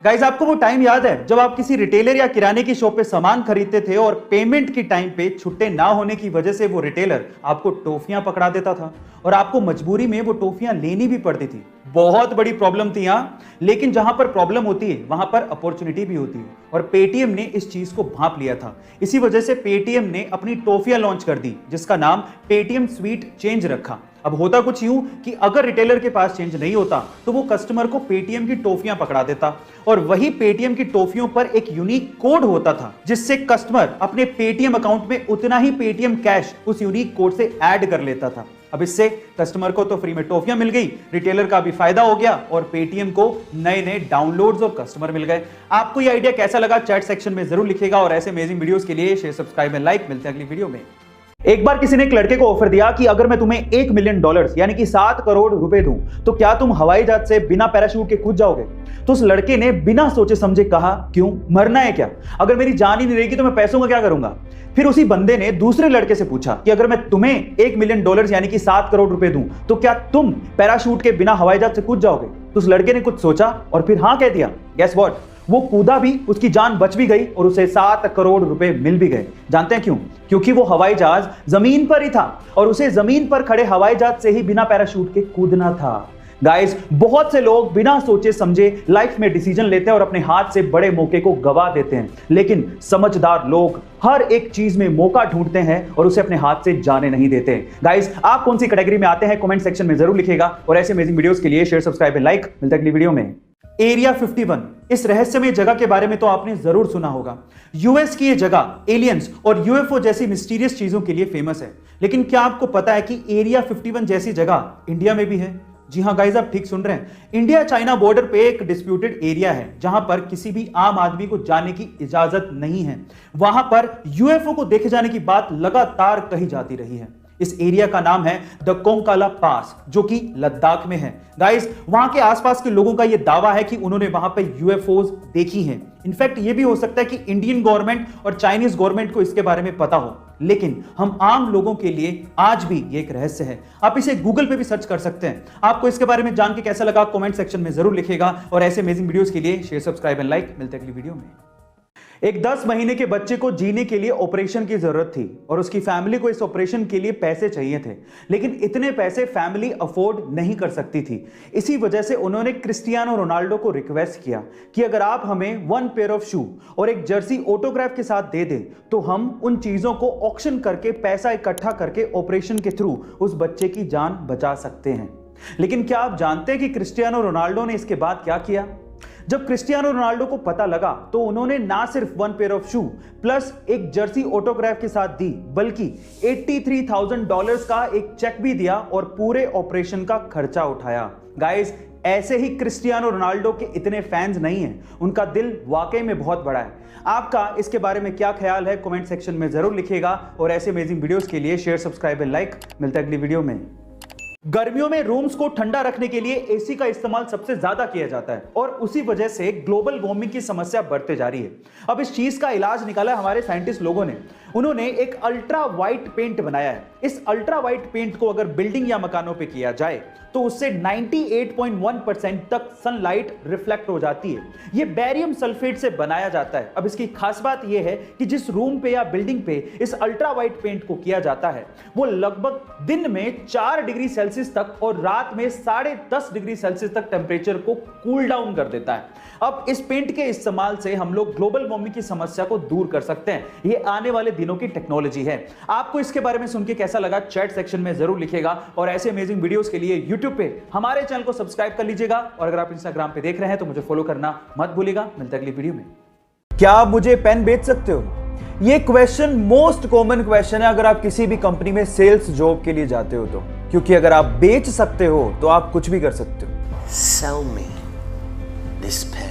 Guys, आपको वो time याद है जब आप किसी रिटेलर या किराने की शॉप पे सामान खरीदते थे और पेमेंट की टाइम पे छुट्टे ना होने की वजह से वो रिटेलर आपको टॉफियां पकड़ा देता था और आपको मजबूरी में वो टॉफियां लेनी भी पड़ती थी। बहुत बड़ी प्रॉब्लम थी यहां, लेकिन जहां पर प्रॉब्लम होती है वहां पर अपॉर्चुनिटी भी होती है और पेटीएम ने इस चीज को भांप लिया था। इसी वजह से पेटीएम ने अपनी टॉफियां लॉन्च कर दी जिसका नाम पेटीएम स्वीट चेंज रखा। अब होता कुछ यूं कि अगर रिटेलर के पास चेंज नहीं होता तो वो कस्टमर को पेटीएम की टॉफियां पकड़ा देता और वही पेटीएम की टॉफियों पर एक यूनिक कोड होता था जिससे कस्टमर अपने पेटीएम अकाउंट में उतना ही पेटीएम कैश उस यूनिक कोड से ऐड कर लेता था। अब इससे कस्टमर को तो फ्री में टॉफियां मिल गई, रिटेलर का भी फायदा हो गया और पेटीएम को नए नए डाउनलोड्स और कस्टमर मिल गए। आपको ये आइडिया कैसा लगा चैट सेक्शन में जरूर लिखिएगा और ऐसे अमेजिंग वीडियोस के लिए शेयर, सब्सक्राइब एंड लाइक। मिलते हैं अगली वीडियो में। एक बार किसी ने एक लड़के को ऑफर दिया कि अगर मैं तुम्हें $1 मिलियन यानी कि 7 करोड़ रुपए दूं तो क्या तुम हवाई जहाज से बिना पैराशूट के कूद जाओगे? तो उस लड़के ने बिना सोचे समझे कहा, क्यों, मरना है क्या? अगर मेरी जान ही नहीं रहेगी तो मैं पैसों का क्या करूंगा? फिर उसी बंदे ने दूसरे लड़के से पूछा कि अगर मैं तुम्हें $1 मिलियन यानी कि 7 करोड़ रुपए दूं तो क्या तुम पैराशूट के बिना हवाई जहाज से कूद जाओगे? तो उस लड़के ने कुछ सोचा और फिर हाँ कह दिया। गेस व्हाट, वो कूदा भी, उसकी जान बच भी गई और उसे 7 करोड़ रुपए मिल भी गए। जानते हैं क्यों? क्योंकि वो हवाई जहाज जमीन पर ही था और उसे जमीन पर खड़े हवाई जहाज से ही बिना पैराशूट के कूदना था। गाइस, बहुत से लोग बिना सोचे समझे लाइफ में डिसीजन लेते हैं और अपने हाथ से बड़े मौके को गवा देते हैं, लेकिन समझदार लोग हर एक चीज में मौका ढूंढते हैं और उसे अपने हाथ से जाने नहीं देते। गाइस, आप कौन सी कैटेगरी में आते हैं कमेंट सेक्शन में जरूर लिखिएगा और ऐसे अमेजिंग वीडियोस के लिए शेयर, सब्सक्राइब एंड लाइक। मिलते हैं अगली वीडियो में। एरिया 51, इस रहस्यमय जगह के बारे में तो आपने जरूर सुना होगा। यूएस की यह जगह एलियंस और यूएफओ जैसी मिस्टीरियस चीजों के लिए फेमस है, लेकिन क्या आपको पता है कि एरिया 51 जैसी जगह इंडिया में भी है? जी हां गाइस, आप ठीक सुन रहे हैं। इंडिया चाइना बॉर्डर पे एक डिस्प्यूटेड एरिया है जहां पर किसी भी आम आदमी को जाने की इजाजत नहीं है। वहां पर यूएफओ को देखे जाने की बात लगातार कही जाती रही है। इस एरिया का नाम है द कोंकाला पास, जो कि लद्दाख में है। गाइस, वहां के आसपास के लोगों का यह दावा है कि उन्होंने वहां पे यूएफओज देखी हैं। इनफैक्ट ये भी हो सकता है कि इंडियन गवर्नमेंट और चाइनीज गवर्नमेंट को इसके बारे में पता हो, लेकिन हम आम लोगों के लिए आज भी ये एक रहस्य है। आप इसे गूगल पे भी सर्च कर सकते हैं। आपको इसके बारे में जान के कैसा लगा कमेंट सेक्शन में जरूर लिखिएगा और ऐसे अमेजिंग वीडियोस के लिए शेयर, सब्सक्राइब एंड लाइक। मिलते हैं अगली वीडियो में। एक 10 महीने के बच्चे को जीने के लिए ऑपरेशन की जरूरत थी और उसकी फैमिली को इस ऑपरेशन के लिए पैसे चाहिए थे, लेकिन इतने पैसे फैमिली अफोर्ड नहीं कर सकती थी। इसी वजह से उन्होंने क्रिस्टियानो रोनाल्डो को रिक्वेस्ट किया कि अगर आप हमें 1 पेयर ऑफ शू और एक जर्सी ऑटोग्राफ के साथ दे दें तो हम उन चीजों को ऑक्शन करके पैसा इकट्ठा करके ऑपरेशन के थ्रू उस बच्चे की जान बचा सकते हैं। लेकिन क्या आप जानते हैं कि क्रिस्टियानो रोनाल्डो ने इसके बाद क्या किया? जब क्रिस्टियानो रोनाल्डो को पता लगा तो उन्होंने ना सिर्फ 1 पेयर ऑफ शू प्लस एक जर्सी ऑटोग्राफ के साथ दी, बल्कि $83,000 का एक चेक भी दिया और पूरे ऑपरेशन का खर्चा उठाया। गाइस, ऐसे ही क्रिस्टियानो रोनाल्डो के इतने फैंस नहीं हैं, उनका दिल वाकई में बहुत बड़ा है। आपका इसके बारे में क्या ख्याल है कमेंट सेक्शन में जरूर लिखिएगा और ऐसे अमेजिंग वीडियोस के लिए शेयर, सब्सक्राइब एंड लाइक। मिलते हैं अगली वीडियो में। गर्मियों में रूम्स को ठंडा रखने के लिए एसी का इस्तेमाल सबसे ज्यादा किया जाता है और उसी वजह से ग्लोबल वार्मिंग की समस्या बढ़ते जा रही है। अब इस चीज का इलाज निकाला हमारे साइंटिस्ट लोगों ने। उन्होंने एक अल्ट्रा वाइट पेंट बनाया है। इस अल्ट्रा वाइट पेंट को अगर बिल्डिंग या मकानों पे किया जाए तो उससे 98.1% तक सनलाइट रिफ्लेक्ट हो जाती है। यह बेरियम सल्फेट से बनाया जाता है। अब इसकी खास बात यह है कि जिस रूम पे या बिल्डिंग पे इस अल्ट्रा वाइट पेंट को किया जाता है वो लगभग दिन में 4 डिग्री सेल्सियस तक और रात में 10.5 डिग्री सेल्सियस तक टेम्परेचर को कूल डाउन कर देता है। अब इस पेंट के इस्तेमाल से हम लोग ग्लोबल वार्मिंग की समस्या को दूर कर सकते हैं। यह आने वाले दिनों की टेक्नोलॉजी है। आपको इसके बारे में सुन के कैसा लगा चैट सेक्शन में जरूर लिखिएगा और ऐसे अमेजिंग वीडियोस के लिए यूट्यूब पे हमारे चैनल को सब्सक्राइब कर लीजिएगा और अगर आप इंस्टाग्राम पे देख रहे हैं तो मुझे फॉलो करना मत भूलिएगा। मिलते हैं अगली वीडियो में। क्या आप मुझे पेन बेच सकते हो? ये क्वेश्चन मोस्ट कॉमन क्वेश्चन है अगर आप किसी भी कंपनी में सेल्स जॉब के लिए जाते हो तो, क्योंकि अगर आप बेच सकते हो तो आप कुछ भी कर सकते हो। Sell me this pen.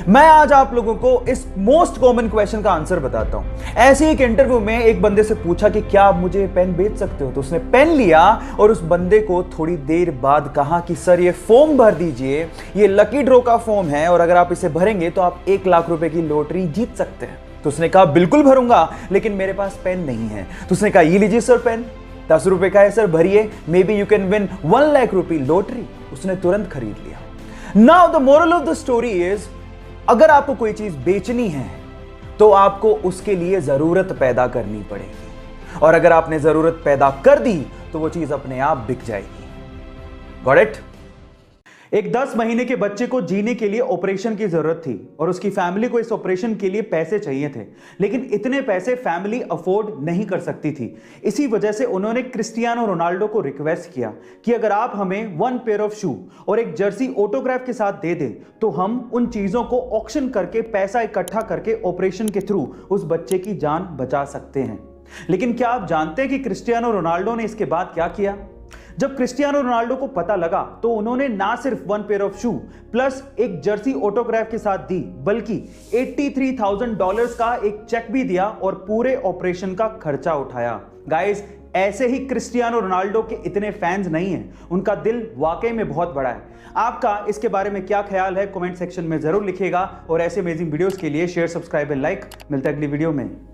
मैं आज आप लोगों को इस मोस्ट कॉमन क्वेश्चन का आंसर बताता हूं। ऐसे एक इंटरव्यू में एक बंदे से पूछा कि क्या आप मुझे पेन बेच सकते हो? तो उसने पेन लिया और उस बंदे को थोड़ी देर बाद कहा कि सर ये फॉर्म भर दीजिए, ये लकी ड्रॉ का फॉर्म है और अगर आप इसे भरेंगे तो आप 1 लाख रुपए की लॉटरी जीत सकते हैं। तो उसने कहा बिल्कुल भरूंगा, लेकिन मेरे पास पेन नहीं है। तो उसने कहा ये लीजिए सर पेन, 10 रुपए का है सर, भरिए, may be you can win 1 lakh रुपए लॉटरी। उसने तुरंत खरीद लिया। Now the moral of the story is अगर आपको कोई चीज बेचनी है तो आपको उसके लिए जरूरत पैदा करनी पड़ेगी, और अगर आपने जरूरत पैदा कर दी तो वो चीज अपने आप बिक जाएगी। Got it? एक 10 महीने के बच्चे को जीने के लिए ऑपरेशन की जरूरत थी और उसकी फैमिली को इस ऑपरेशन के लिए पैसे चाहिए थे, लेकिन इतने पैसे फैमिली अफोर्ड नहीं कर सकती थी। इसी वजह से उन्होंने क्रिस्टियानो रोनाल्डो को रिक्वेस्ट किया कि अगर आप हमें 1 पेयर ऑफ शू और एक जर्सी ऑटोग्राफ के साथ दे दें तो हम उन चीजों को ऑक्शन करके पैसा इकट्ठा करके ऑपरेशन के थ्रू उस बच्चे की जान बचा सकते हैं। लेकिन क्या आप जानते हैं कि क्रिस्टियानो रोनाल्डो ने इसके बाद क्या किया? जब क्रिस्टियानो रोनाल्डो को पता लगा तो उन्होंने ना सिर्फ 1 पेयर ऑफ शू प्लस एक जर्सी ऑटोग्राफ के साथ दी, बल्कि $83,000 का एक चेक भी दिया और पूरे ऑपरेशन का खर्चा उठाया। गाइस, ऐसे ही क्रिस्टियानो रोनाल्डो के इतने फैंस नहीं हैं, उनका दिल वाकई में बहुत बड़ा है। आपका इसके बारे में क्या ख्याल है कमेंट सेक्शन में जरूर लिखिएगा, और ऐसे अमेजिंग वीडियोस के लिए शेयर, सब्सक्राइब एंड लाइक। मिलते हैं अगली वीडियो में।